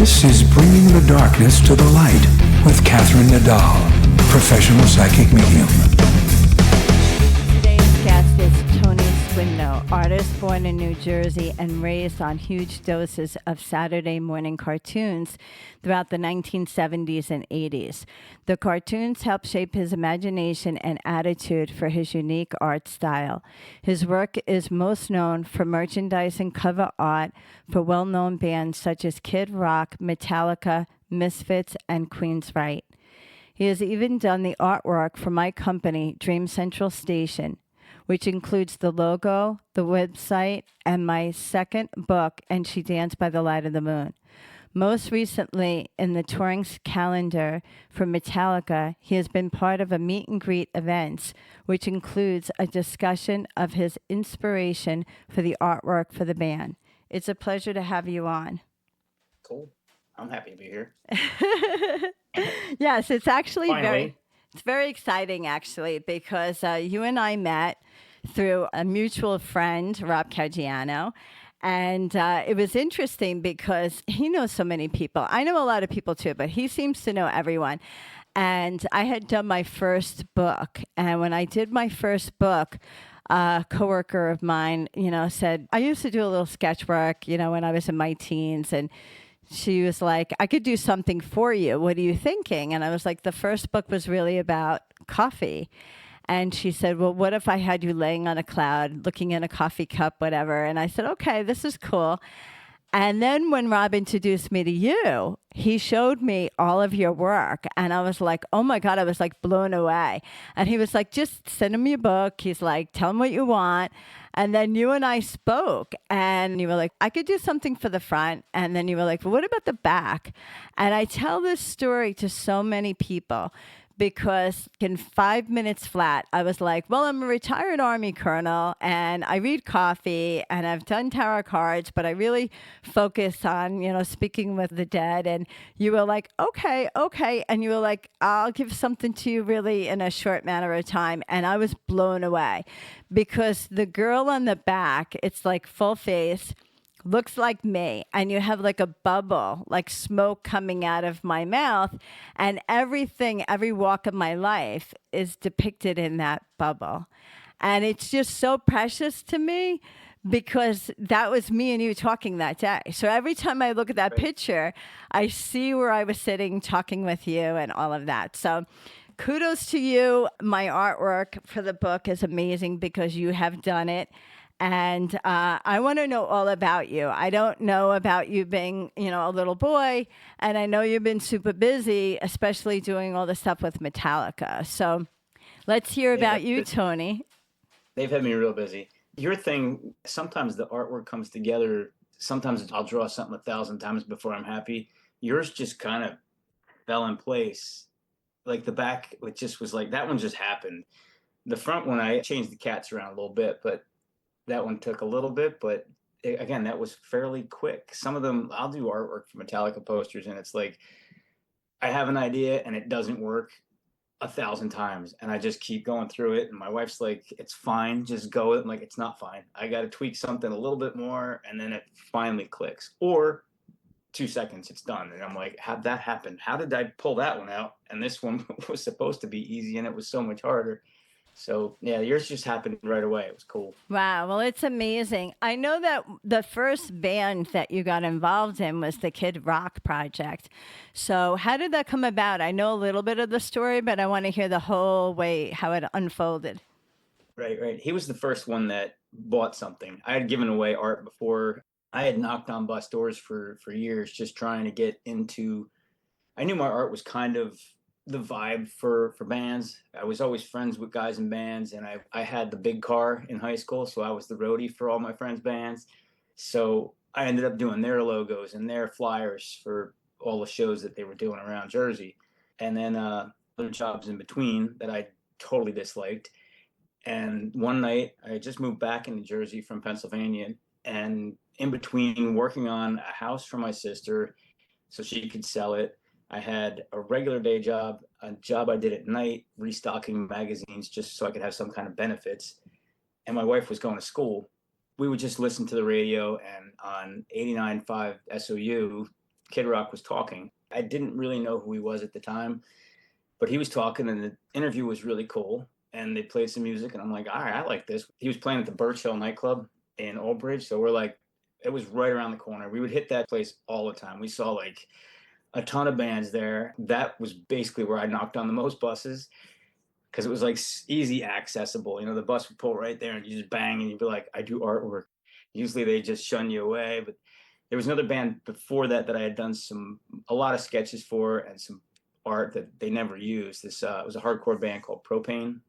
This is Bringing the Darkness to the Light with Catherine Nadal, professional psychic medium. Today's guest is Tony SQUINDO, artist born in New Jersey and raised on huge doses of Saturday morning cartoons throughout the 1970s and 80s. The cartoons helped shape his imagination and attitude for his unique art style. His work is most known for merchandise and cover art for well-known bands such as Kid Rock, Metallica, Misfits, and Queen's Right. He has even done the artwork for my company, Dream Central Station, which includes the logo, the website, and my second book, And She Danced by the Light of the Moon. Most recently, in the touring calendar for Metallica, he has been part of a meet and greet events, which includes a discussion of his inspiration for the artwork for the band. It's a pleasure to have you on. Cool. I'm happy to be here. Yes, it's actually Finally. very exciting, actually, because you and I met through a mutual friend, Rob Caggiano. And it was interesting because he knows so many people. I know a lot of people too, but he seems to know everyone. And I had done my first book. And when I did my first book, a coworker of mine, said, I used to do a little sketch work, when I was in my teens. And she was like, I could do something for you. What are you thinking? And I was like, the first book was really about coffee. And she said, well, what if I had you laying on a cloud, looking in a coffee cup, whatever? And I said, okay, this is cool. And then when Rob introduced me to you, he showed me all of your work. And I was like, oh my God, I was like blown away. And he was like, just send him your book. He's like, tell him what you want. And then you and I spoke and you were like, I could do something for the front. And then you were like, well, what about the back? And I tell this story to so many people because in 5 minutes flat, I was like, well, I'm a retired Army colonel and I read coffee and I've done tarot cards, but I really focus on, speaking with the dead. And you were like, okay. And you were like, I'll give something to you really in a short matter of time. And I was blown away because the girl on the back, it's like full face, looks like me, and you have like a bubble, like smoke coming out of my mouth, and everything, every walk of my life is depicted in that bubble. And it's just so precious to me because that was me and you talking that day. So every time I look at that picture, I see where I was sitting talking with you and all of that. So kudos to you. My artwork for the book is amazing because you have done it. And I want to know all about you. I don't know about you being, a little boy. And I know you've been super busy, especially doing all the stuff with Metallica. So let's hear about you, Tony. They've had me real busy. Your thing, sometimes the artwork comes together. Sometimes I'll draw something 1,000 times before I'm happy. Yours just kind of fell in place. Like the back, it just was like, that one just happened. The front one, I changed the cats around a little bit, but that one took a little bit, but again, that was fairly quick. Some of them, I'll do artwork for Metallica posters, and it's like, I have an idea and it doesn't work 1,000 times, and I just keep going through it. And my wife's like, it's fine, just go. I'm like, it's not fine. I got to tweak something a little bit more, and then it finally clicks. Or 2 seconds, it's done. And I'm like, how'd that happen? How did I pull that one out? And this one was supposed to be easy, and it was so much harder. So, yeah, yours just happened right away. It was cool. Wow. Well, it's amazing. I know that the first band that you got involved in was the Kid Rock project. So how did that come about? I know a little bit of the story, but I want to hear the whole way, how it unfolded. Right. He was the first one that bought something. I had given away art before. I had knocked on bus doors for years, just trying to get into, I knew my art was kind of the vibe for bands. I was always friends with guys in bands, and I had the big car in high school, so I was the roadie for all my friends' bands. So I ended up doing their logos and their flyers for all the shows that they were doing around Jersey. And then other jobs in between that I totally disliked. And one night I just moved back into Jersey from Pennsylvania, and in between working on a house for my sister so she could sell it, I had a regular day job, a job I did at night, restocking magazines just so I could have some kind of benefits. And my wife was going to school. We would just listen to the radio, and on 89.5 SOU, Kid Rock was talking. I didn't really know who he was at the time, but he was talking and the interview was really cool. And they played some music and I'm like, all right, I like this. He was playing at the Birch Hill nightclub in Old Bridge. So we're like, it was right around the corner. We would hit that place all the time. We saw like a ton of bands there. That was basically where I knocked on the most buses because it was like easy accessible. You know, the bus would pull right there and you just bang and you'd be like, I do artwork. Usually they just shun you away. But there was another band before that that I had done a lot of sketches for and some art that they never used. This it was a hardcore band called Propane.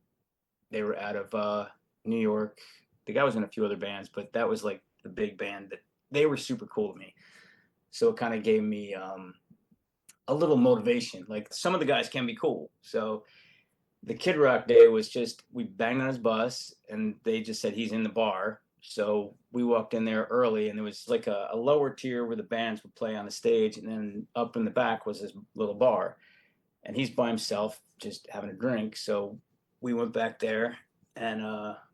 They were out of New York. The guy was in a few other bands, but that was like the big band that they were super cool to me. So it kind of gave me a little motivation. Like some of the guys can be cool. So the Kid Rock day was just, we banged on his bus and they just said he's in the bar. So we walked in there early and there was like a lower tier where the bands would play on the stage. And then up in the back was this little bar. And he's by himself just having a drink. So we went back there and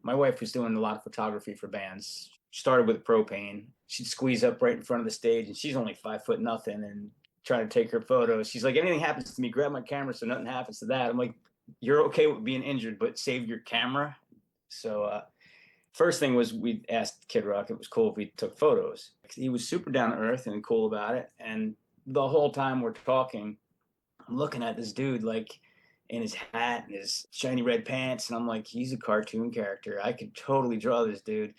my wife was doing a lot of photography for bands. Started with Propane. She'd squeeze up right in front of the stage and she's only 5 foot nothing and try to take her photos. She's like, anything happens to me, grab my camera so nothing happens to that. I'm like, you're okay with being injured, but save your camera. So first thing was we asked Kid Rock if it was cool if we took photos. He was super down to earth and cool about it. And the whole time we're talking, I'm looking at this dude like in his hat and his shiny red pants. And I'm like, he's a cartoon character. I could totally draw this dude.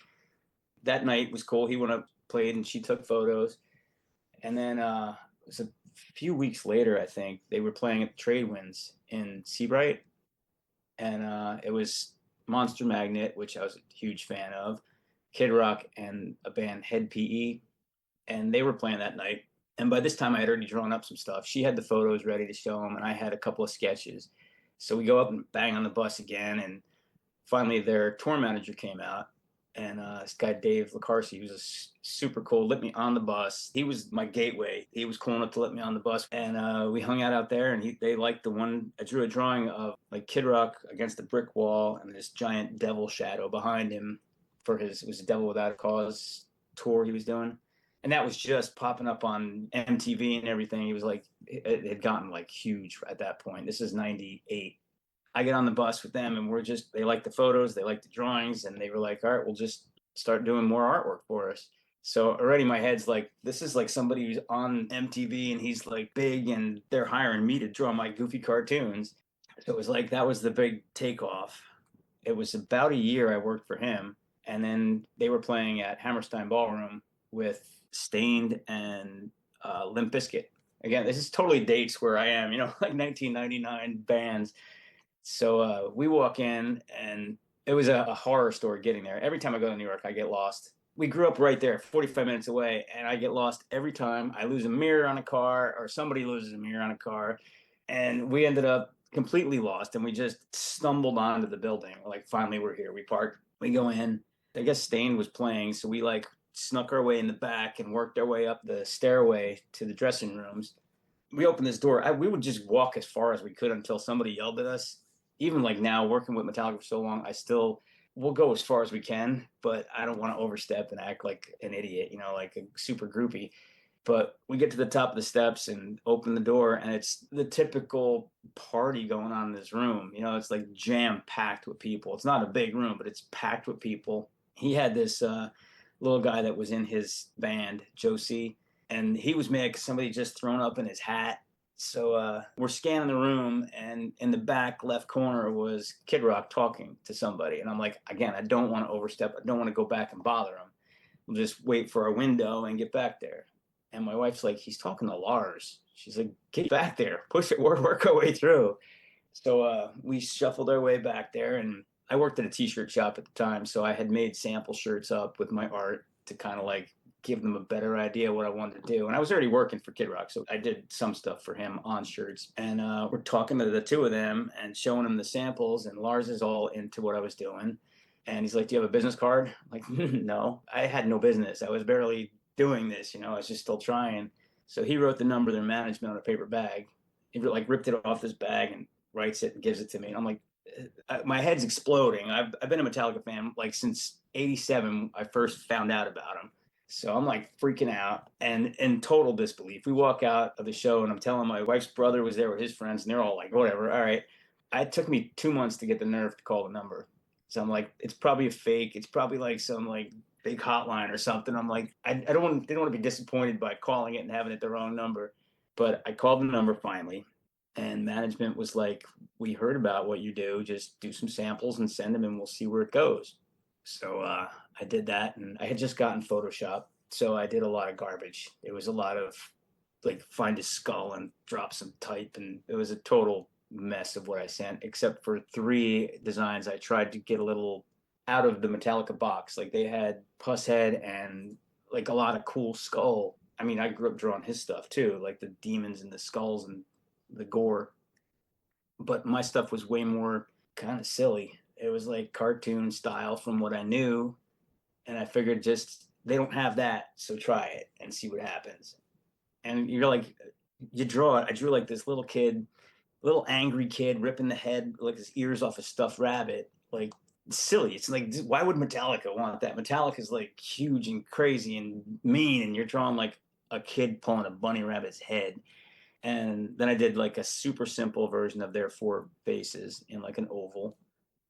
That night was cool. He went up, played, and she took photos. And then it was a few weeks later, I think, they were playing at the Trade Winds in Seabright. And it was Monster Magnet, which I was a huge fan of, Kid Rock, and a band, Head PE. And they were playing that night. And by this time, I had already drawn up some stuff. She had the photos ready to show him, and I had a couple of sketches. So we go up and bang on the bus again. And finally, their tour manager came out. And this guy, Dave Lacarsi, he was super cool, let me on the bus. He was my gateway. He was cool enough to let me on the bus. And we hung out there, and they liked the one, I drew a drawing of like Kid Rock against a brick wall and this giant devil shadow behind him for it was a Devil Without a Cause tour he was doing. And that was just popping up on MTV and everything. He was like, it had gotten like huge at that point. This is 98. I get on the bus with them and they like the photos, they like the drawings, and they were like, all right, we'll just start doing more artwork for us. So already my head's like, this is like somebody who's on MTV and he's like big and they're hiring me to draw my goofy cartoons. So it was like, that was the big takeoff. It was about a year I worked for him. And then they were playing at Hammerstein Ballroom with Stained and Limp Bizkit. Again, this is totally dates where I am, like 1999 bands. So we walk in, and it was a horror story getting there. Every time I go to New York, I get lost. We grew up right there, 45 minutes away, and I get lost every time. I lose a mirror on a car, or somebody loses a mirror on a car, and we ended up completely lost, and we just stumbled onto the building. Like, finally, we're here. We park. We go in. I guess Stained was playing, so we like snuck our way in the back and worked our way up the stairway to the dressing rooms. We opened this door. We would just walk as far as we could until somebody yelled at us. Even like now, working with Metallica for so long, we'll go as far as we can, but I don't want to overstep and act like an idiot, like a super groupie. But we get to the top of the steps and open the door, and it's the typical party going on in this room. It's like jam packed with people. It's not a big room, but it's packed with people. He had this little guy that was in his band, Josie, and he was mad because somebody just thrown up in his hat. So we're scanning the room, and in the back left corner was Kid Rock talking to somebody. And I'm like, again, I don't want to overstep. I don't want to go back and bother him. We'll just wait for our window and get back there. And my wife's like, he's talking to Lars. She's like, get back there. Push it, work our way through. So we shuffled our way back there. And I worked at a t-shirt shop at the time. So I had made sample shirts up with my art to kind of like give them a better idea what I wanted to do. And I was already working for Kid Rock, so I did some stuff for him on shirts. And we're talking to the two of them and showing them the samples, and Lars is all into what I was doing. And he's like, do you have a business card? I'm like, no, I had no business. I was barely doing this, I was just still trying. So he wrote the number of their management on a paper bag. He like ripped it off this bag and writes it and gives it to me. And I'm like, my head's exploding. I've been a Metallica fan like since '87. I first found out about him. So I'm like freaking out and in total disbelief. We walk out of the show and I'm telling my wife's brother was there with his friends and they're all like, whatever, all right. It took me 2 months to get the nerve to call the number. So I'm like, it's probably a fake. It's probably like some like big hotline or something. I'm like, I don't want, didn't want to be disappointed by calling it and having it the wrong number. But I called the number finally, and management was like, we heard about what you do. Just do some samples and send them and we'll see where it goes. So I did that, and I had just gotten Photoshop, so I did a lot of garbage. It was a lot of like find a skull and drop some type, and it was a total mess of what I sent. Except for 3 designs, I tried to get a little out of the Metallica box. Like they had Puss Head and like a lot of cool skull. I mean, I grew up drawing his stuff too, like the demons and the skulls and the gore. But my stuff was way more kind of silly. It was like cartoon style from what I knew, and I figured just they don't have that, so try it and see what happens. And you're like, you draw it. I drew like this little kid, little angry kid ripping the head, like his ears off a stuffed rabbit. Like silly. It's like, why would Metallica want that? Metallica is like huge and crazy and mean, and you're drawing like a kid pulling a bunny rabbit's head. And then I did like a super simple version of their 4 faces in like an oval,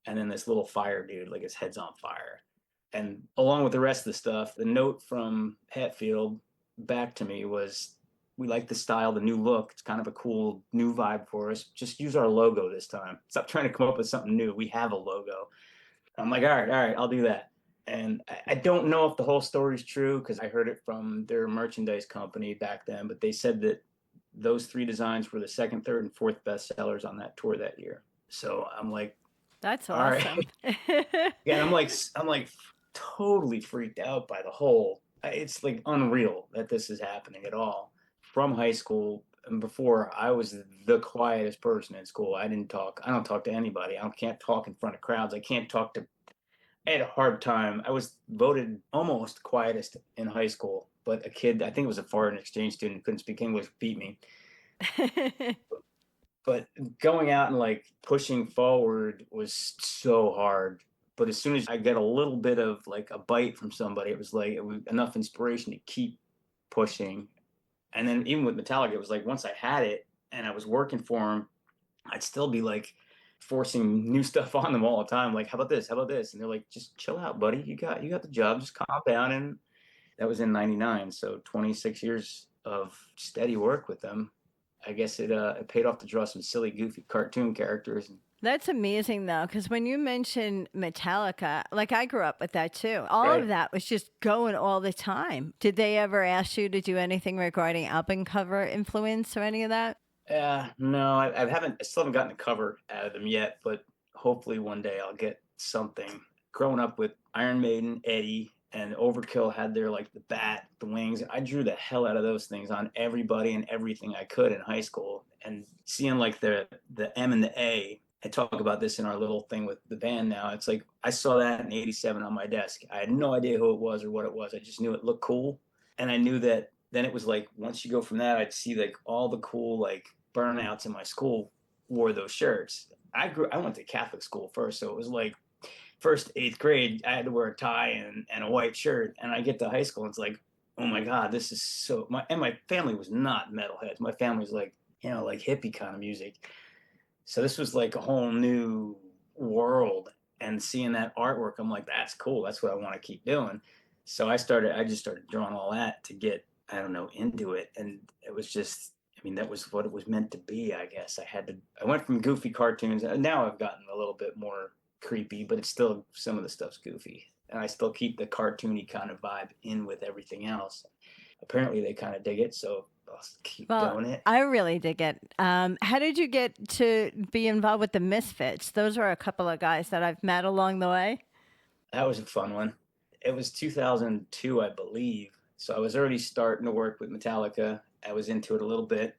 and then this little fire dude, like his head's on fire. And along with the rest of the stuff, the note from Hatfield back to me was, we like the style, the new look. It's kind of a cool new vibe for us. Just use our logo this time. Stop trying to come up with something new. We have a logo. I'm like, all right, I'll do that. And I don't know if the whole story is true because I heard it from their merchandise company back then, but they said that those 3 designs were the second, third, and fourth best sellers on that tour that year. So I'm like, That's all right. awesome. Yeah, I'm like totally freaked out by the whole. It's like unreal that this is happening at all. From high school and before, I was the quietest person in school. I didn't talk. I don't talk to anybody. I can't talk in front of crowds. I can't talk to. I had a hard time. I was voted almost quietest in high school, but a kid, I think it was a foreign exchange student, couldn't speak English, beat me. But going out and like pushing forward was so hard. But as soon as I get a little bit of like a bite from somebody, it was like it was enough inspiration to keep pushing. And then even with Metallica, it was like once I had it and I was working for them, I'd still be like forcing new stuff on them all the time. Like, how about this? How about this? And they're like, just chill out, buddy. You got the job. Just calm down. And that was in '99, so 26 years of steady work with them. I guess it paid off to draw some silly, goofy cartoon characters. That's amazing though, because when you mention Metallica, like I grew up with that too. All of Right. that was just going all the time. Did they ever ask you to do anything regarding album cover influence or any of that? No, I haven't. I still haven't gotten a cover out of them yet, but hopefully one day I'll get something. Growing up with Iron Maiden, Eddie, and Overkill had their like the bat, the wings. I drew the hell out of those things on everybody and everything I could in high school. And seeing like the M and the A, I talk about this in our little thing with the band now. It's like I saw that in '87 on my desk. I had no idea who it was or what it was. I just knew it looked cool, and I knew that. Then it was like once you go from that, I'd see like all the cool like burnouts in my school wore those shirts. I went to Catholic school first, so it was like first 8th grade, I had to wear a tie and a white shirt. And I get to high school, and it's like, oh my god, this is so. My family was not metalheads. My family was like like hippie kind of music. So this was like a whole new world. And seeing that artwork, I'm like, that's cool. That's what I want to keep doing. So I just started drawing all that to get, I don't know, into it. And it was just, I mean, that was what it was meant to be, I guess. I went from goofy cartoons, and now I've gotten a little bit more creepy, but it's still, some of the stuff's goofy. And I still keep the cartoony kind of vibe in with everything else. Apparently they kind of dig it, so I'll keep Well, doing it. I really dig it. How did you get to be involved with the Misfits? Those are a couple of guys that I've met along the way. That was a fun one. It was 2002, I believe. So I was already starting to work with Metallica. I was into it a little bit.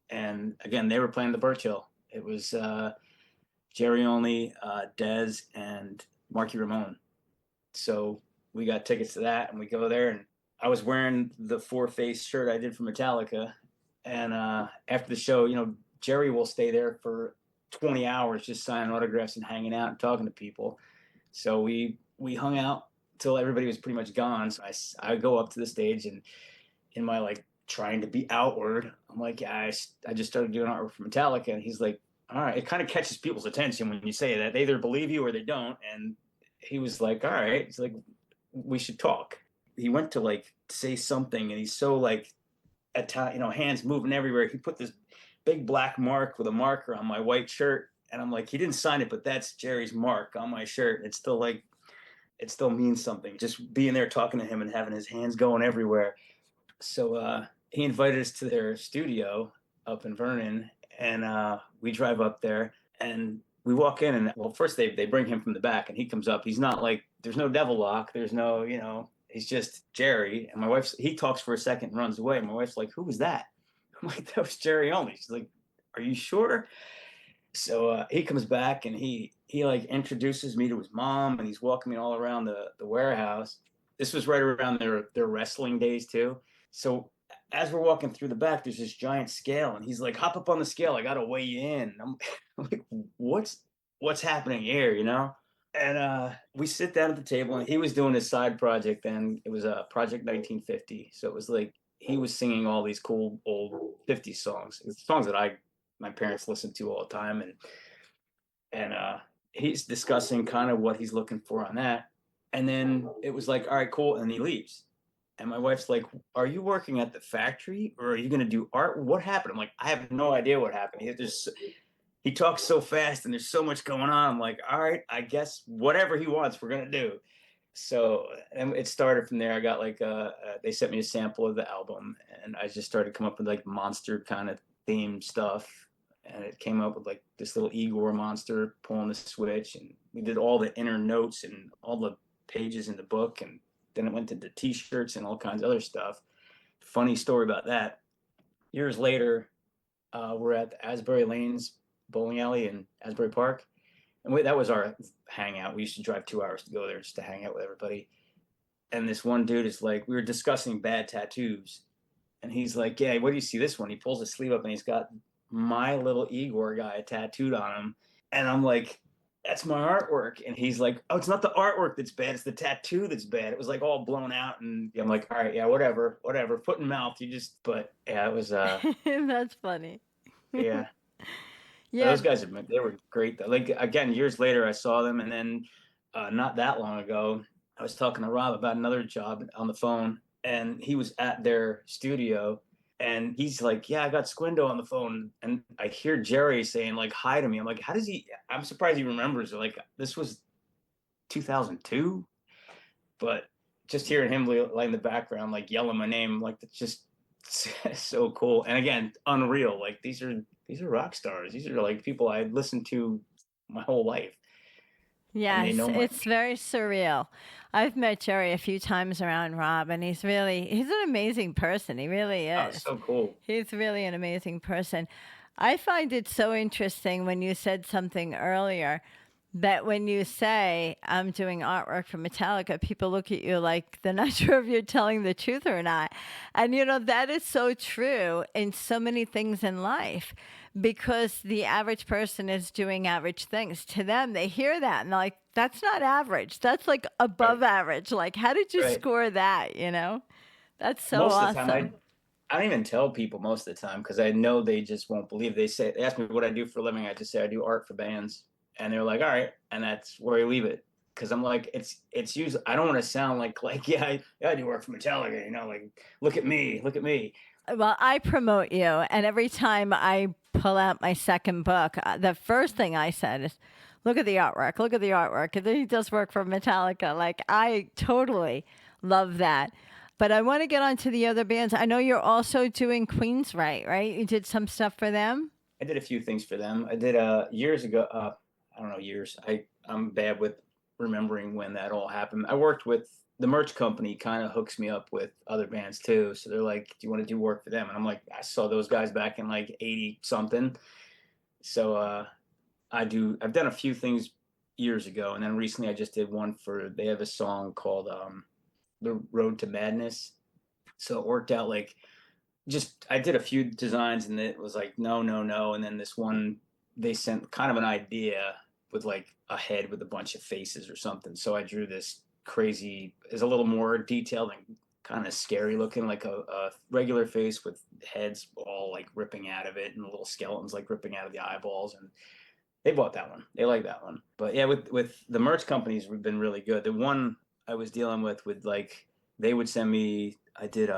And again, they were playing the Birchill. It was Jerry Only, Dez, and Marky Ramone. So we got tickets to that, and we go there. And I was wearing the 4 face shirt I did for Metallica. And after the show, Jerry will stay there for 20 hours just signing autographs and hanging out and talking to people. So we hung out till everybody was pretty much gone. So I go up to the stage, and in my like trying to be outward, I'm like, yeah, I just started doing artwork for Metallica. And he's like, all right. It kind of catches people's attention when you say that. They either believe you or they don't. And he was like, all right. He's like, we should talk. He went to like say something, and he's so like hands moving everywhere. He put this big black mark with a marker on my white shirt, and I'm like, he didn't sign it, but that's Jerry's mark on my shirt. It's still like, it still means something. Just being there talking to him and having his hands going everywhere. So he invited us to their studio up in Vernon, and we drive up there, and we walk in, and well, first they bring him from the back, and he comes up. He's not like, there's no devil lock, there's no, he's just Jerry. And my wife's, he talks for a second and runs away. My wife's like, who was that? I'm like, that was Jerry only. She's like, are you sure? So he comes back, and he like introduces me to his mom, and he's walking me all around the warehouse. This was right around their wrestling days too. So as we're walking through the back, there's this giant scale, and he's like, hop up on the scale, I gotta weigh you in. I'm like, what's happening here, And we sit down at the table, and he was doing his side project then. It was a Project 1950. So it was like he was singing all these cool old 50s songs. It's songs that my parents listened to all the time. And he's discussing kind of what he's looking for on that. And then it was like, all right, cool. And he leaves. And my wife's like, are you working at the factory, or are you going to do art? What happened? I'm like, I have no idea what happened. He talks so fast, and there's so much going on. I'm like, all right, I guess whatever he wants, we're going to do. So, and it started from there. I got like, they sent me a sample of the album, and I just started coming up with like monster kind of theme stuff. And it came up with like this little Igor monster pulling the switch. And we did all the inner notes and all the pages in the book. And then it went into t-shirts and all kinds of other stuff. Funny story about that. Years later, we're at the Asbury Lanes bowling alley in Asbury Park. And that was our hangout. We used to drive 2 hours to go there just to hang out with everybody. And this one dude is like, we were discussing bad tattoos. And he's like, yeah, what do you see this one? He pulls his sleeve up, and he's got my little Igor guy tattooed on him. And I'm like, that's my artwork. And he's like, oh, it's not the artwork that's bad, it's the tattoo that's bad. It was like all blown out. And I'm like, all right, yeah, whatever, foot in mouth. But yeah, it was That's funny. yeah. Yeah. Those guys they were great though. Like again, years later I saw them, and then not that long ago I was talking to Rob about another job on the phone, and he was at their studio. And he's like, yeah, I got Squindo on the phone. And I hear Jerry saying like, hi to me. I'm like, I'm surprised he remembers it. Like, this was 2002, but just hearing him like in the background, like yelling my name, like, that's just so cool. And again, unreal. Like these are rock stars. These are like people I listened to my whole life. Yes, it's very surreal. I've met Jerry a few times around Rob, and he's an amazing person. He really Oh, is. so cool. He's really an amazing person. I find it so interesting when you said something earlier that when you say, I'm doing artwork for Metallica, people look at you like they're not sure if you're telling the truth or not. And, that is so true in so many things in life, because the average person is doing average things. To them, they hear that and they're like, that's not average. That's like above average. Like, how did you score that? That's so most awesome. of the time, I don't even tell people most of the time, because I know they just won't believe. They ask me what I do for a living. I just say I do art for bands. And they're like, all right. And that's where I leave it. Because I'm like, it's usually, I don't want to sound like yeah, I do work for Metallica, like, look at me. Well, I promote you. And every time I pull out my second book, the first thing I said is, look at the artwork. Look at the artwork. And then he does work for Metallica. Like, I totally love that. But I want to get on to the other bands. I know you're also doing Queensryche, right? You did some stuff for them? I did a few things for them. I did years ago. I don't know, years. I'm bad with remembering when that all happened. I worked with the merch company, kind of hooks me up with other bands too. So they're like, do you want to do work for them? And I'm like, I saw those guys back in like 80 something. So I've done a few things years ago. And then recently I just did one they have a song called The Road to Madness. So it worked out like, I did a few designs, and it was like, no. And then this one, they sent kind of an idea with like a head with a bunch of faces or something. So I drew this crazy, is a little more detailed and kind of scary looking, like a regular face with heads all like ripping out of it and little skeletons like ripping out of the eyeballs. And they bought that one. They like that one. But yeah, with the merch companies, we've been really good. The one I was dealing with like they would send me. I did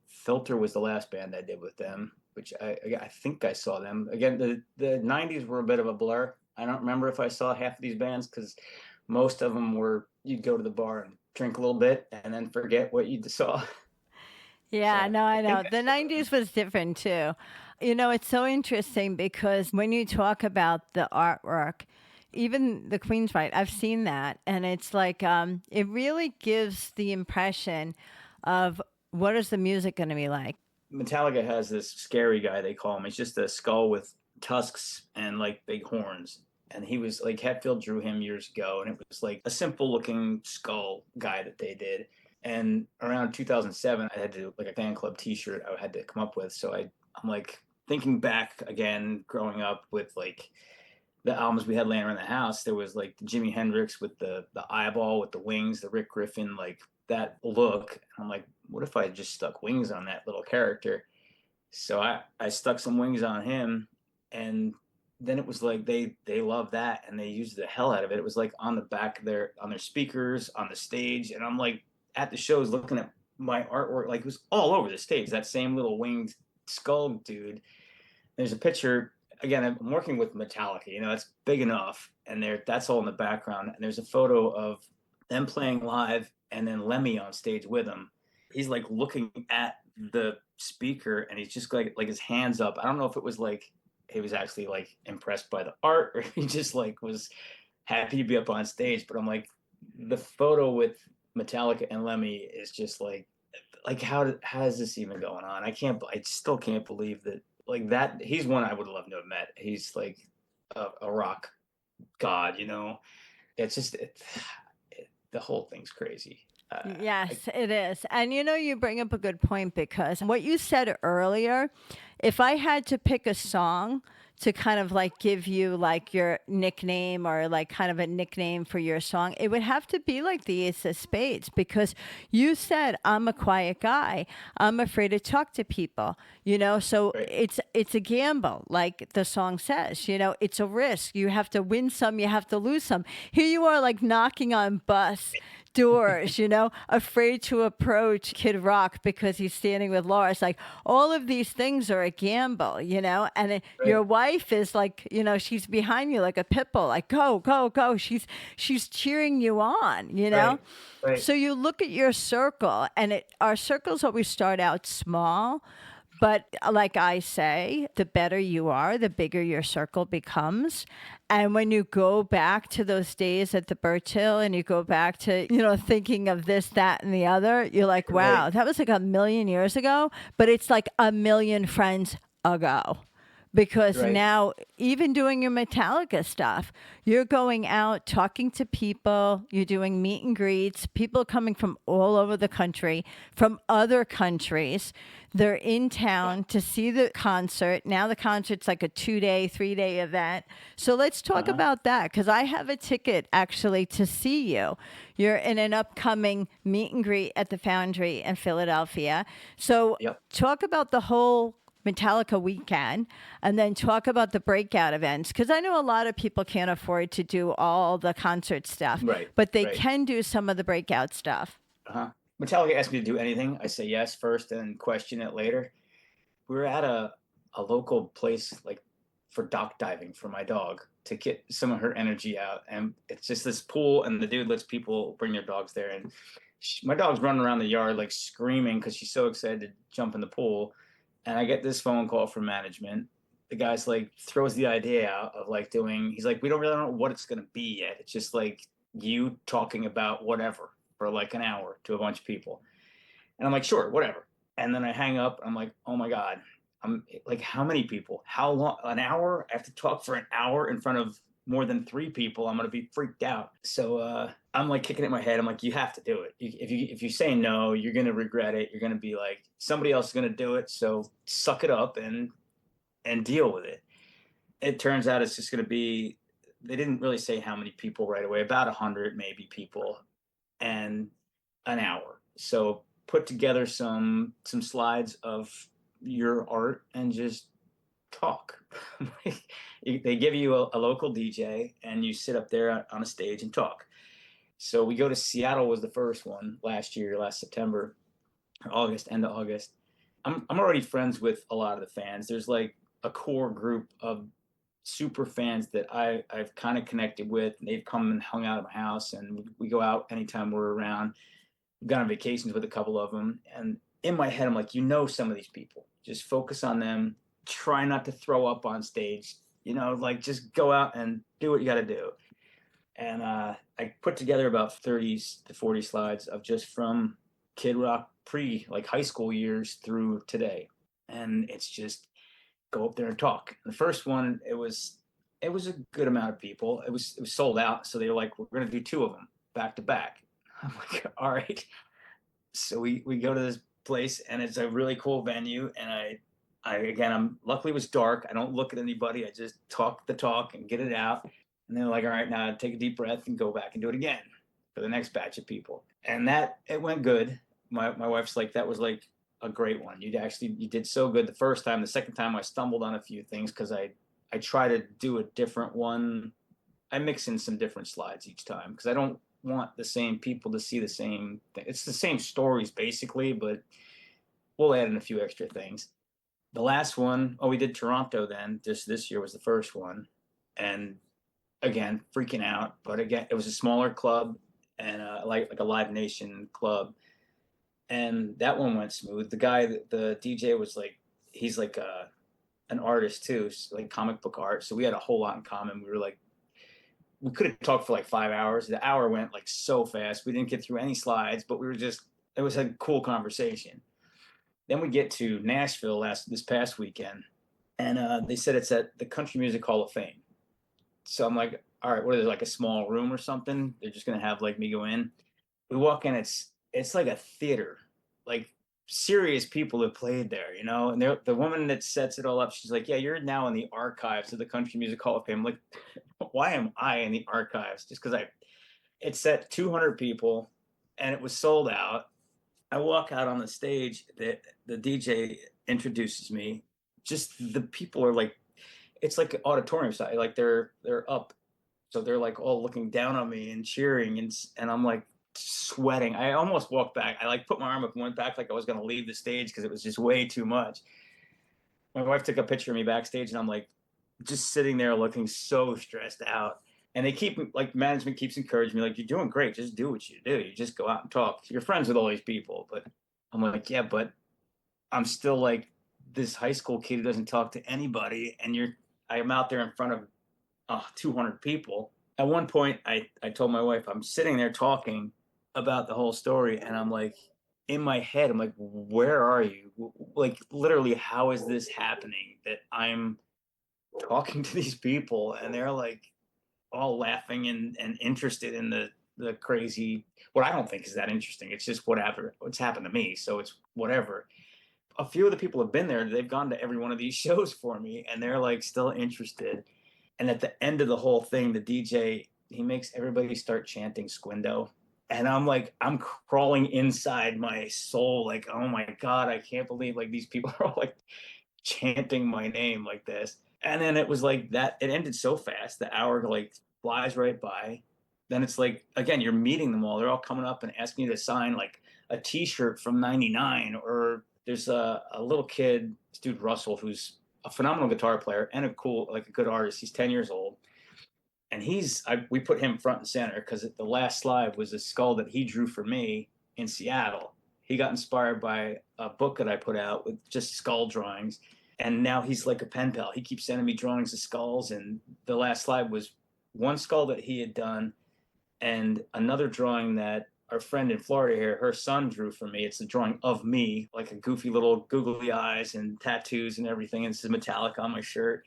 Filter was the last band I did with them, which I think I saw them again. The '90s were a bit of a blur. I don't remember if I saw half of these bands because most of them were you'd go to the bar and drink a little bit and then forget what you saw. Yeah, So no, I I think know. I The saw them. 90s was different too. You know, it's so interesting because when you talk about the artwork, even the Queen's Right, I've seen that. And it's like, it really gives the impression of what is the music going to be like? Metallica has this scary guy they call him. He's just a skull with tusks and like big horns. And he was like Hetfield drew him years ago, and it was like a simple looking skull guy that they did. And around 2007, I had to do like a fan club T-shirt I had to come up with. So I'm like thinking back again, growing up with like the albums we had laying around the house. There was like the Jimi Hendrix with the eyeball with the wings, the Rick Griffin like that look. And I'm like, what if I just stuck wings on that little character? So I stuck some wings on him, and then it was like they love that and they used the hell out of it. It was like on the back of their speakers on the stage, and I'm like at the shows looking at my artwork, like it was all over the stage. That same little winged skull dude. There's a picture again. I'm working with Metallica, that's big enough, and that's all in the background. And there's a photo of them playing live, and then Lemmy on stage with them. He's like looking at the speaker, and he's just like his hands up. I don't know if it was like he was actually like impressed by the art, or he just like was happy to be up on stage. But I'm like, the photo with Metallica and Lemmy is just like how is this even going on? I still can't believe that like that. He's one I would love to have met. He's like a rock god. It's just the whole thing's crazy. I, Yes, it is. And you know, you bring up a good point because what you said earlier, if I had to pick a song to kind of like give you like your nickname or like kind of a nickname for your song, it would have to be like the Ace of Spades because you said I'm a quiet guy. I'm afraid to talk to people, so right, it's a gamble, like the song says, it's a risk. You have to win some, you have to lose some. Here you are like knocking on bus doors, afraid to approach Kid Rock because he's standing with Laura. It's like all of these things are a gamble, and right, your wife is like, she's behind you like a pit bull, like go, go, go. She's cheering you on, right, right. So you look at your circle, and our circles always start out small. But like I say, the better you are, the bigger your circle becomes. And when you go back to those days at the Birch Hill and you go back to, thinking of this, that, and the other, you're like, Right, wow, that was like a million years ago. But it's like a million friends ago. Because right. now, even doing your Metallica stuff, you're going out talking to people, you're doing meet and greets, people coming from all over the country, from other countries. They're in town to see the concert. Now the concert's like a 2-day, 3-day event. So let's talk Uh-huh. about that because I have a ticket actually to see you. You're in an upcoming meet and greet at the Foundry in Philadelphia. So Yep. talk about the whole Metallica weekend and then talk about the breakout events because I know a lot of people can't afford to do all the concert stuff, Right, but they right. can do some of the breakout stuff. Uh-huh. Metallica asked me to do anything. I say yes first and question it later. We were at a local place like for dock diving for my dog to get some of her energy out, and it's just this pool, and the dude lets people bring their dogs there, and my dog's running around the yard like screaming because she's so excited to jump in the pool, and I get this phone call from management. The guy's like throws the idea out of like doing. He's like, we don't really know what it's gonna be yet. It's just like you talking about whatever for like an hour to a bunch of people. And I'm like, sure, whatever. And then I hang up. I'm like, oh my God. I'm like, how many people? How long? An hour? I have to talk for an hour in front of more than 3 people. I'm gonna be freaked out. So I'm like kicking it in my head. I'm like, you have to do it. If you say no, you're gonna regret it. You're gonna be like, somebody else is gonna do it. So suck it up and deal with it. It turns out it's just gonna be. They didn't really say how many people right away. About 100 maybe people. and an hour. So put together some slides of your art and just talk. They give you a local DJ and you sit up there on a stage and talk. So we go to Seattle was the first one last September, August, end of August. I'm already friends with a lot of the fans. There's like a core group of super fans that I've kind of connected with. They've come and hung out at my house, and we go out anytime we're around. We've gone on vacations with a couple of them, and in my head, I'm like, some of these people. Just focus on them. Try not to throw up on stage. Like just go out and do what you got to do. And I put together about 30 to 40 slides of just from Kid Rock like high school years through today. And it's just go up there and talk. The first one, it was a good amount of people. It was sold out. So they were like, we're going to do two of them back to back. I'm like, all right. So we go to this place and it's a really cool venue. And I'm luckily it was dark. I don't look at anybody. I just talk the talk and get it out. And they're like, all right, now take a deep breath and go back and do it again for the next batch of people. And it went good. My wife's like, that was like a great one. You did so good the first time. The second time I stumbled on a few things because I try to do a different one. I mix in some different slides each time because I don't want the same people to see the same thing. It's the same stories basically, but we'll add in a few extra things. The last one, we did Toronto then. Just this year was the first one. And again, freaking out. But again, it was a smaller club and like a Live Nation club. And that one went smooth. The DJ was like, he's like an artist too, like comic book art. So we had a whole lot in common. We could have talked for like 5 hours. The hour went like so fast. We didn't get through any slides, but it was a cool conversation. Then we get to Nashville this past weekend, and they said it's at the Country Music Hall of Fame. So I'm like, all right, what is it, like a small room or something? They're just gonna have like me go in. We walk in, it's like a theater, like serious people have played there, And the woman that sets it all up, she's like, yeah, you're now in the archives of the Country Music Hall of Fame. I'm like, why am I in the archives? Just because it set 200 people and it was sold out. I walk out on the stage, the DJ introduces me. Just the people are like, it's like an auditorium side, like they're up, so they're like all looking down on me and cheering, and I'm like sweating. I almost walked back. I like put my arm up and went back like I was going to leave the stage because it was just way too much. My wife took a picture of me backstage, and I'm like just sitting there looking so stressed out. And management keeps encouraging me, like, you're doing great. Just do what you do. You just go out and talk. You're friends with all these people. But I'm like, yeah, but I'm still like this high school kid who doesn't talk to anybody. And I'm out there in front of 200 people. At one point, I told my wife, I'm sitting there talking about the whole story. And I'm like, in my head, I'm like, where are you? Like, literally, how is this happening that I'm talking to these people and they're like all laughing and interested in the crazy, what I don't think is that interesting. It's just what's happened to me. So it's whatever. A few of the people have been there. They've gone to every one of these shows for me and they're like still interested. And at the end of the whole thing, the DJ, he makes everybody start chanting SQUINDO. And I'm like, I'm crawling inside my soul. Like, oh my God, I can't believe like these people are all like chanting my name like this. And then it was like that. It ended so fast. The hour like flies right by. Then it's like, again, you're meeting them all. They're all coming up and asking you to sign like a T-shirt from '99. Or there's a little kid, this dude Russell, who's a phenomenal guitar player and a good artist. He's 10 years old. And we put him front and center because the last slide was a skull that he drew for me in Seattle. He got inspired by a book that I put out with just skull drawings. And now he's like a pen pal. He keeps sending me drawings of skulls. And the last slide was one skull that he had done and another drawing that our friend in Florida here, her son drew for me. It's a drawing of me, like a goofy little googly eyes and tattoos and everything. And this is metallic on my shirt.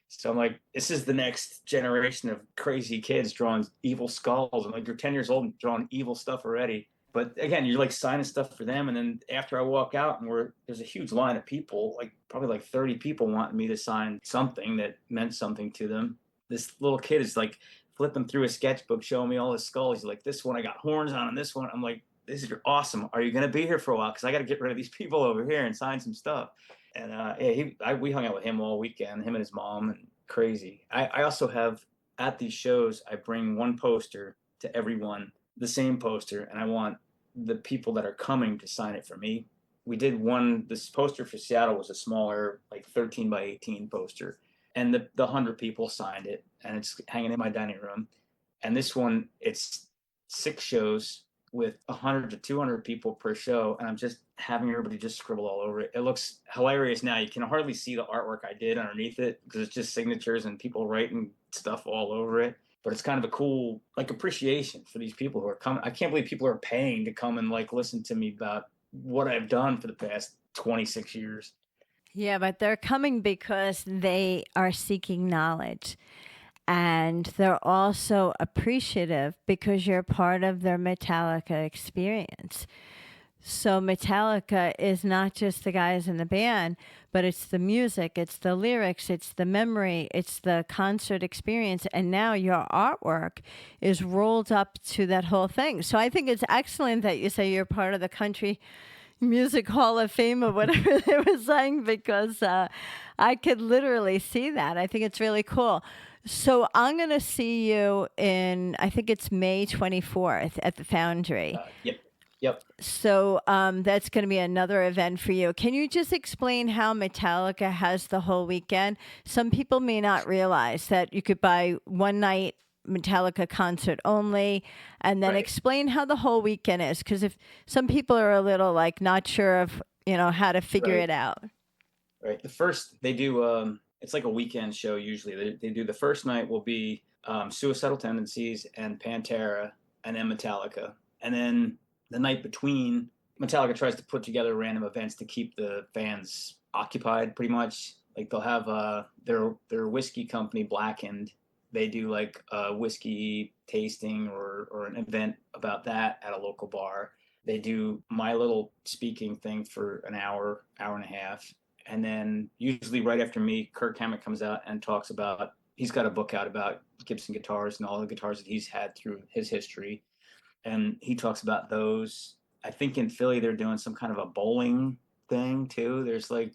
So I'm like, this is the next generation of crazy kids drawing evil skulls. I'm like, you're 10 years old and drawing evil stuff already. But again, you're like signing stuff for them. And then after I walk out and there's a huge line of people, like probably like 30 people wanting me to sign something that meant something to them. This little kid is like flipping through a sketchbook, showing me all his skulls. He's like, this one I got horns on, and this one. I'm like, this is awesome. Are you going to be here for a while? Because I got to get rid of these people over here and sign some stuff. And we hung out with him all weekend, him and his mom, and crazy. I also have at these shows, I bring one poster to everyone, the same poster, and I want the people that are coming to sign it for me. We did this poster for Seattle was a smaller, like 13 by 18 poster, and the 100 people signed it, and it's hanging in my dining room. And this one, it's 6 shows with 100 to 200 people per show, and I'm just having everybody just scribble all over it. It looks hilarious now. You can hardly see the artwork I did underneath it because it's just signatures and people writing stuff all over it. But it's kind of a cool like appreciation for these people who are coming. I can't believe people are paying to come and like listen to me about what I've done for the past 26 years. Yeah, but they're coming because they are seeking knowledge. And they're also appreciative because you're part of their Metallica experience. So Metallica is not just the guys in the band, but it's the music, it's the lyrics, it's the memory, it's the concert experience. And now your artwork is rolled up to that whole thing. So I think it's excellent that you say you're part of the Country Music Hall of Fame or whatever they were saying, because I could literally see that. I think it's really cool. So I'm going to see you in, I think it's May 24th at the Foundry. Yep. So that's going to be another event for you. Can you just explain how Metallica has the whole weekend? Some people may not realize that you could buy one night Metallica concert only, and then explain how the whole weekend is. Because if some people are a little like not sure of how to figure it out. Right. The first they do it's like a weekend show usually. They do the first night will be Suicidal Tendencies and Pantera and then Metallica, and then the night between, Metallica tries to put together random events to keep the fans occupied pretty much. Like they'll have their whiskey company, Blackened. They do like a whiskey tasting or an event about that at a local bar. They do my little speaking thing for an hour, hour and a half. And then usually right after me, Kirk Hammett comes out and talks about, he's got a book out about Gibson guitars and all the guitars that he's had through his history. And he talks about those. I think in Philly, they're doing some kind of a bowling thing too. There's like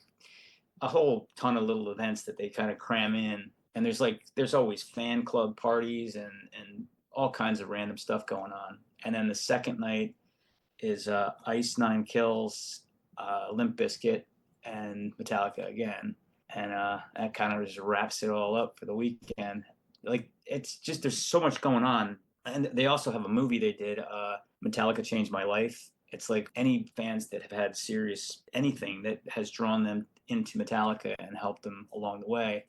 a whole ton of little events that they kind of cram in. And there's always fan club parties and all kinds of random stuff going on. And then the second night is Ice Nine Kills, Limp Bizkit, and Metallica again. And that kind of just wraps it all up for the weekend. Like it's just, there's so much going on. And they also have a movie they did, Metallica Changed My Life. It's like any fans that have had serious anything that has drawn them into Metallica and helped them along the way.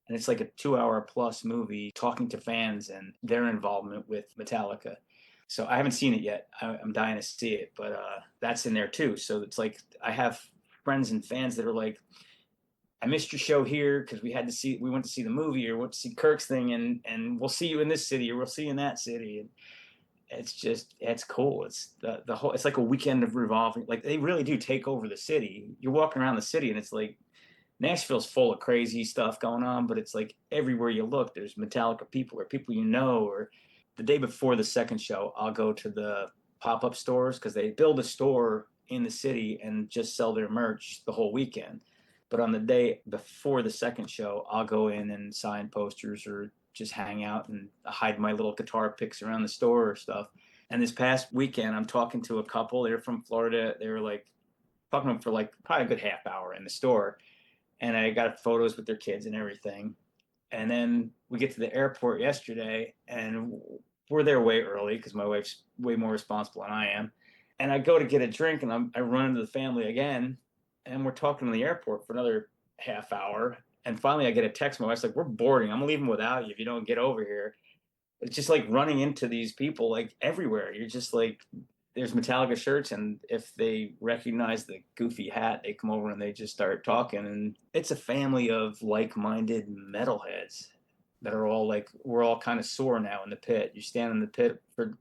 And it's like a 2-hour plus movie talking to fans and their involvement with Metallica. So I haven't seen it yet. I'm dying to see it, but that's in there too. So it's like I have friends and fans that are like, I missed your show here because we went to see the movie or went to see Kirk's thing, and we'll see you in this city or we'll see you in that city. And it's cool. It's the whole, it's like a weekend of revolving. Like they really do take over the city. You're walking around the city and it's like Nashville's full of crazy stuff going on, but it's like everywhere you look, there's Metallica people or people or the day before the second show, I'll go to the pop-up stores because they build a store in the city and just sell their merch the whole weekend. But on the day before the second show, I'll go in and sign posters or just hang out and hide my little guitar picks around the store or stuff. And this past weekend, I'm talking to a couple. They're from Florida. They were like talking to them for like probably a good half hour in the store. And I got photos with their kids and everything. And then we get to the airport yesterday and we're there way early because my wife's way more responsible than I am. And I go to get a drink and I run into the family again. And we're talking in the airport for another half hour. And finally I get a text. My wife's like, we're boarding. I'm leaving without you if you don't get over here. It's just like running into these people like everywhere. You're just like, there's Metallica shirts. And if they recognize the goofy hat, they come over and they just start talking. And it's a family of like-minded metalheads that are all like, we're all kind of sore now in the pit. You stand in the pit for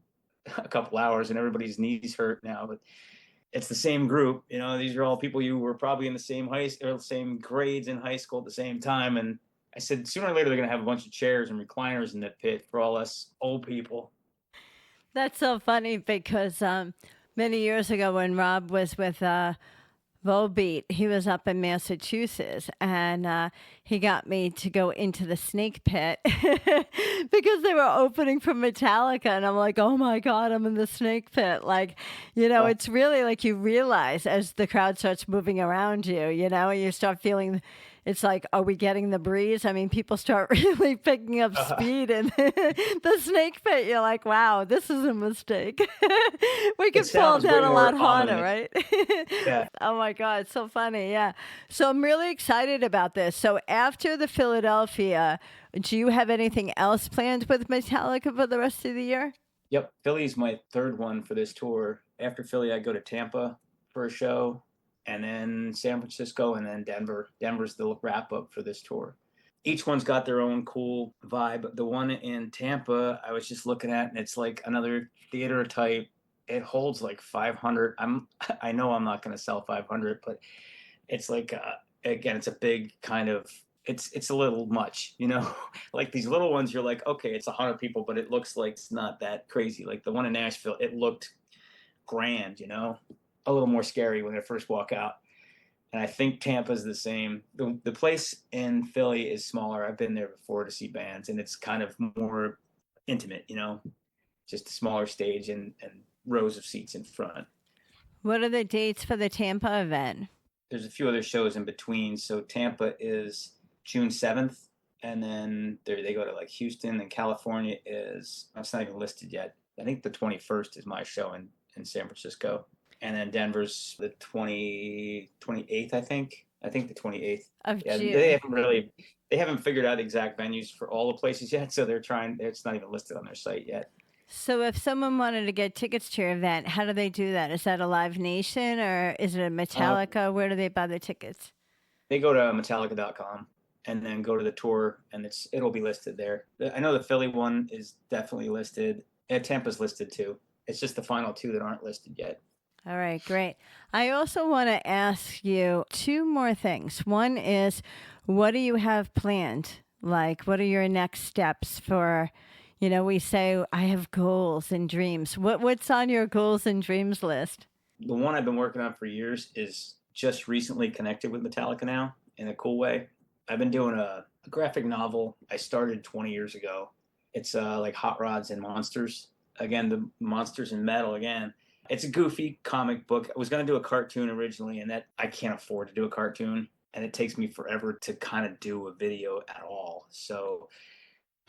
a couple hours and everybody's knees hurt now. But it's the same group, these are all people you were probably in the same same grades in high school at the same time. And I said, sooner or later, they're going to have a bunch of chairs and recliners in the pit for all us old people. That's so funny because many years ago when Rob was with Volbeat, he was up in Massachusetts, and he got me to go into the snake pit because they were opening for Metallica, and I'm like, oh my god, I'm in the snake pit. Like, Uh, it's really like you realize as the crowd starts moving around you, you start feeling. It's like, are we getting the breeze? I mean, people start really picking up uh, speed in the snake pit. You're like, wow, this is a mistake. We it could fall sounds way down a lot more harder, ominous. right? Yeah. Oh my God, it's so funny. Yeah. So I'm really excited about this. So after the Philadelphia, do you have anything else planned with Metallica for the rest of the year? Yep. Philly's my third one for this tour. After Philly, I go to Tampa for a show, and then San Francisco, and then Denver. Denver's the wrap up for this tour. Each one's got their own cool vibe. The one in Tampa, I was just looking at, and it's like another theater type. It holds like 500. I know I'm not going to sell 500, but it's like again, it's a big kind of it's a little much, like these little ones, you're like, okay, it's 100 people, but it looks like it's not that crazy. Like the one in Nashville, it looked grand, a little more scary when I first walk out. And I think Tampa's the same. The place in Philly is smaller. I've been there before to see bands, and it's kind of more intimate, just a smaller stage and rows of seats in front. What are the dates for the Tampa event? There's a few other shows in between. So Tampa is June 7th, and then they go to like Houston, and California is, it's not even listed yet. I think the 21st is my show in San Francisco. And then Denver's the 28th, I think. I think the 28th. Of Yeah, June. they haven't figured out exact venues for all the places yet, so it's not even listed on their site yet. So if someone wanted to get tickets to your event, how do they do that? Is that a Live Nation or is it a Uh, Metallica? Where do they buy the tickets? they go to Metallica.com and then go to the tour, and it'll be listed there. I know the Philly one is definitely listed. And Tampa's listed too. It's just the final two that aren't listed yet. All right, great. I also want to ask you two more things. One is, what do you have planned? Like, what are your next steps for, we say, I have goals and dreams. What's on your goals and dreams list? The one I've been working on for years is just recently connected with Metallica now in a cool way. I've been doing a graphic novel I started 20 years ago. It's like Hot Rods and Monsters. Again, the monsters and metal again. It's a goofy comic book. I was going to do a cartoon originally, and that I can't afford to do a cartoon, and it takes me forever to kind of do a video at all. So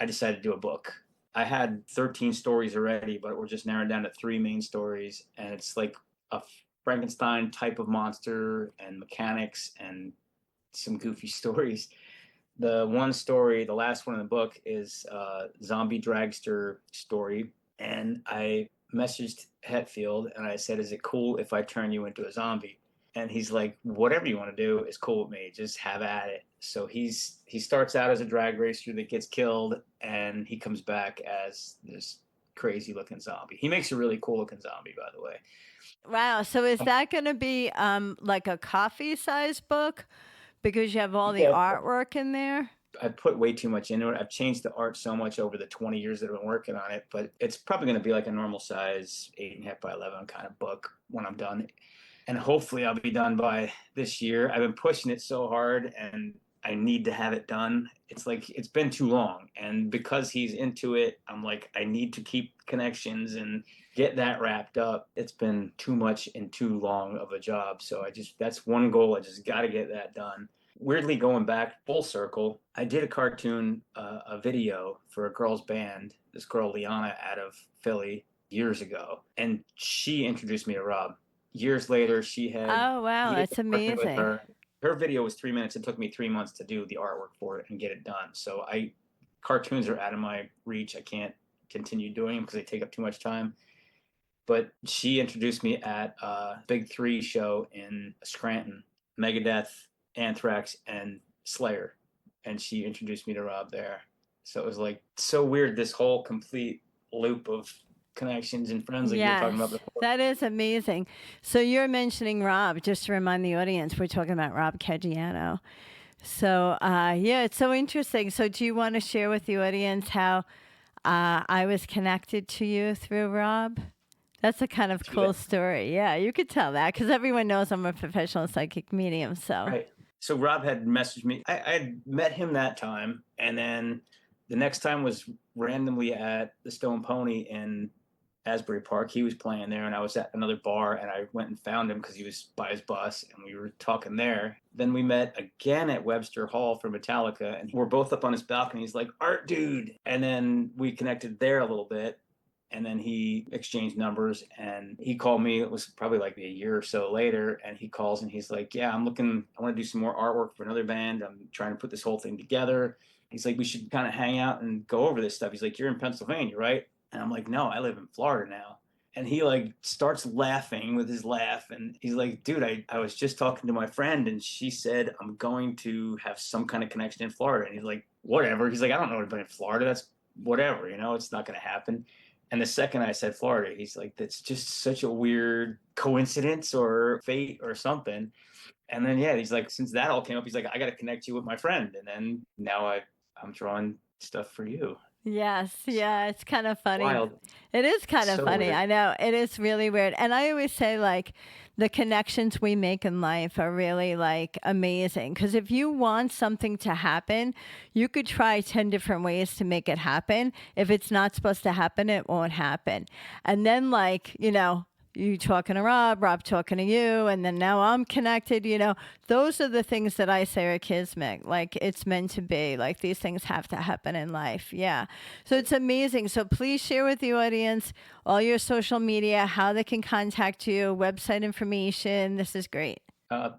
I decided to do a book. I had 13 stories already, but we're just narrowed down to three main stories, and it's like a Frankenstein type of monster and mechanics and some goofy stories. The one story, the last one in the book, is a zombie dragster story, and I messaged Hetfield and I said, "Is it cool if I turn you into a zombie?" And he's like, "Whatever you want to do is cool with me. Just have at it." So he starts out as a drag racer that gets killed, and he comes back as this crazy looking zombie. He makes a really cool looking zombie, by the way. Wow. So is that going to be like a coffee size book because you have all the Yeah, artwork in there? I put way too much into it. I've changed the art so much over the 20 years that I've been working on it, but it's probably going to be like a normal size 8.5 by 11 kind of book when I'm done. And hopefully I'll be done by this year. I've been pushing it so hard, and I need to have it done. It's like it's been too long. And because he's into it, I'm like, I need to keep connections and get that wrapped up. It's been too much and too long of a job. So that's one goal. I just got to get that done. Weirdly, going back full circle, I did a cartoon, a video for a girl's band, this girl Liana out of Philly years ago, and she introduced me to Rob. Years later, Oh, wow. he had That's been working with amazing. her. Her video was 3 minutes. It took me 3 months to do the artwork for it and get it done. So cartoons are out of my reach. I can't continue doing them because they take up too much time. But she introduced me at a Big Three show in Scranton, Megadeth, Anthrax, and Slayer. And she introduced me to Rob there. So it was like so weird, this whole complete loop of connections and friends like you were talking Yes, about before. that is amazing. So you're mentioning Rob, just to remind the audience, we're talking about Rob Caggiano. So, yeah, it's so interesting. So, do you want to share with the audience how I was connected to you through Rob? That's a kind of Through cool that. story. Yeah, you could tell that because everyone knows I'm a professional psychic medium. So, Right. So Rob had messaged me. I had met him that time, and then the next time was randomly at the Stone Pony in Asbury Park. He was playing there, and I was at another bar, and I went and found him because he was by his bus, and we were talking there. Then we met again at Webster Hall for Metallica, and we're both up on his balcony. He's like, "Art dude," and then we connected there a little bit, and then he exchanged numbers, and he called me. It was probably like a year or so later, and he calls and he's like, "Yeah, I'm looking, I want to do some more artwork for another band. I'm trying to put this whole thing together." He's like, "We should kind of hang out and go over this stuff." He's like, "You're in Pennsylvania, right?" And I'm like, "No, I live in Florida now." And he like starts laughing with his laugh, and he's like, "Dude, I was just talking to my friend, and she said I'm going to have some kind of connection in Florida." And he's like, "Whatever." He's like, "I don't know anybody in Florida. That's whatever, it's not going to happen." And the second I said Florida, he's like, "That's just such a weird coincidence or fate or something." And then, yeah, he's like, since that all came up, he's like, "I got to connect you with my friend." And then now I'm drawing stuff for you. yes, yeah, it's kind of funny. Wild. It is kind of So funny. weird. I know. It is really weird. And I always say, like, the connections we make in life are really, like, amazing. Because if you want something to happen, you could try 10 different ways to make it happen. If it's not supposed to happen, it won't happen. And then, like, you talking to Rob talking to you, and then now I'm connected. Those are the things that I say are kismet. Like, it's meant to be. Like, these things have to happen in life. Yeah. So it's amazing. So please share with the audience all your social media, how they can contact you, website information. This is great.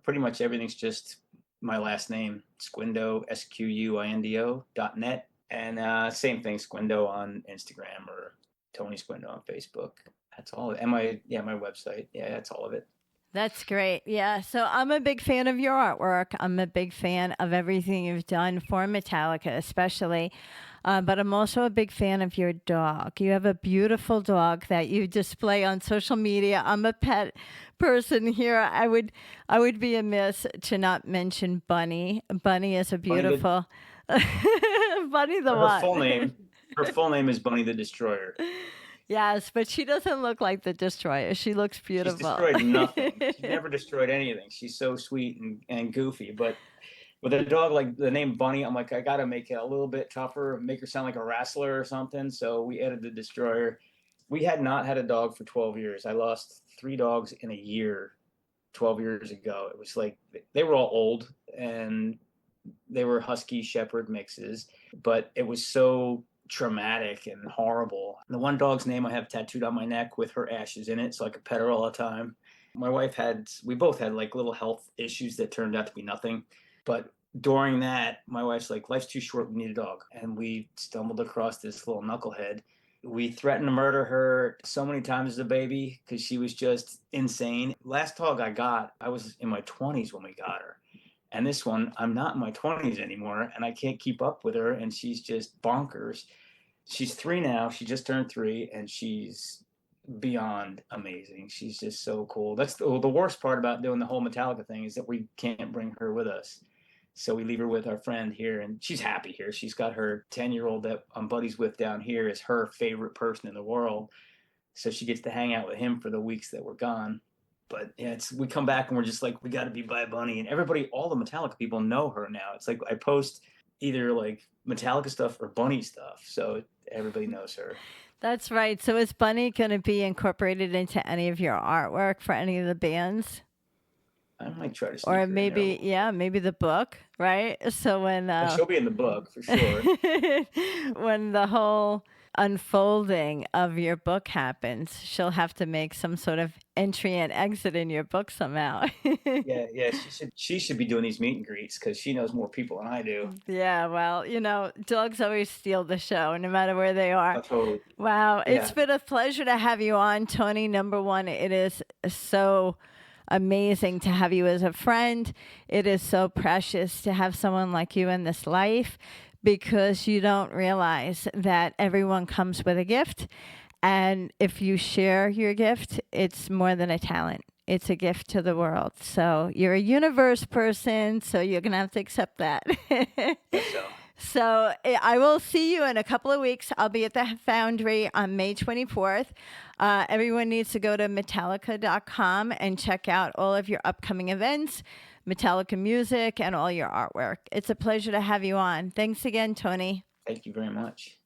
Pretty much everything's just my last name, Squindo, SQUINDO.net. And same thing, Squindo on Instagram or Tony Squindo on Facebook. That's all. And my website. Yeah, that's all of it. That's great. Yeah. So I'm a big fan of your artwork. I'm a big fan of everything you've done for Metallica, especially. But I'm also a big fan of your dog. You have a beautiful dog that you display on social media. I'm a pet person here. I would be amiss to not mention Bunny. Bunny is a Bunny the, beautiful Bunny the her what? full name. Her full name is Bunny the Destroyer. Yes, but she doesn't look like the Destroyer. She looks She's beautiful. destroyed nothing. She's never destroyed anything. She's so sweet and goofy. But with a dog like the name Bunny, I'm like, I gotta make it a little bit tougher, make her sound like a wrestler or something. So we added the Destroyer. We had not had a dog for 12 years. I lost 3 dogs in a year 12 years ago. It was like they were all old and they were husky shepherd mixes, but it was so traumatic and horrible. The one dog's name I have tattooed on my neck with her ashes in it so I could pet her all the time. We both had like little health issues that turned out to be nothing. But during that, my wife's like, "Life's too short, we need a dog." And we stumbled across this little knucklehead. We threatened to murder her so many times as a baby because she was just insane. Last dog I got, I was in my 20s when we got her. And this one, I'm not in my 20s anymore, and I can't keep up with her, and she's just bonkers. She's 3 now. She just turned 3, and she's beyond amazing. She's just so cool. That's the worst part about doing the whole Metallica thing is that we can't bring her with us. So we leave her with our friend here, and she's happy here. She's got her 10-year-old that I'm buddies with down here is her favorite person in the world. So she gets to hang out with him for the weeks that we're gone. But yeah, we come back and we're just like, we got to be by Bunny, and everybody, all the Metallica people know her now. It's like I post either like Metallica stuff or Bunny stuff, so everybody knows her. That's right. So is Bunny going to be incorporated into any of your artwork for any of the bands? I might try to sneak Or her in there a maybe, little yeah, maybe the book, right? So when bit. She'll be in the book for sure. when the whole unfolding of your book happens, she'll have to make some sort of entry and exit in your book somehow. Yeah. She should be doing these meet and greets because she knows more people than I do. Yeah, well, dogs always steal the show, no matter where they are. Oh, totally. Wow, it's Yeah. been a pleasure to have you on, Tony. Number one, it is so amazing to have you as a friend. It is so precious to have someone like you in this life because you don't realize that everyone comes with a gift. And if you share your gift, it's more than a talent. it's a gift to the world. So you're a universe person, so you're going to have to accept that. So I will see you in a couple of weeks. I'll be at the Foundry on May 24th. Everyone needs to go to Metallica.com and check out all of your upcoming events, Metallica music, and all your artwork. It's a pleasure to have you on. Thanks again, Tony. Thank you very much.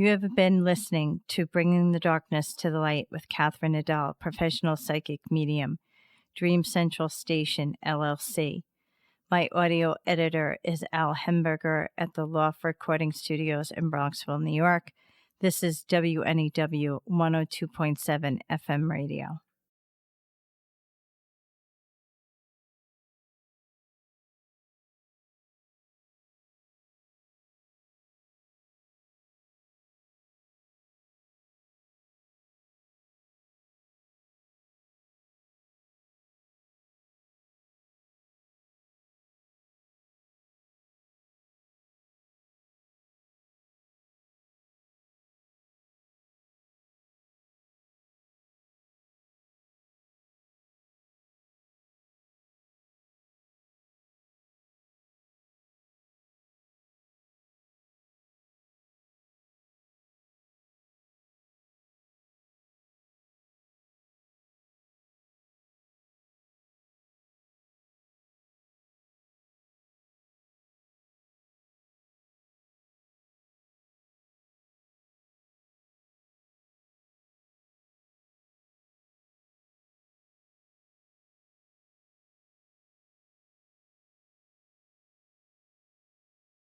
You have been listening to Bringing the Darkness to the Light with Catherine Nadal, professional psychic medium, Dream Central Station, LLC. My audio editor is Al Hemberger at the Loft Recording Studios in Bronxville, New York. This is WNEW 102.7 FM radio.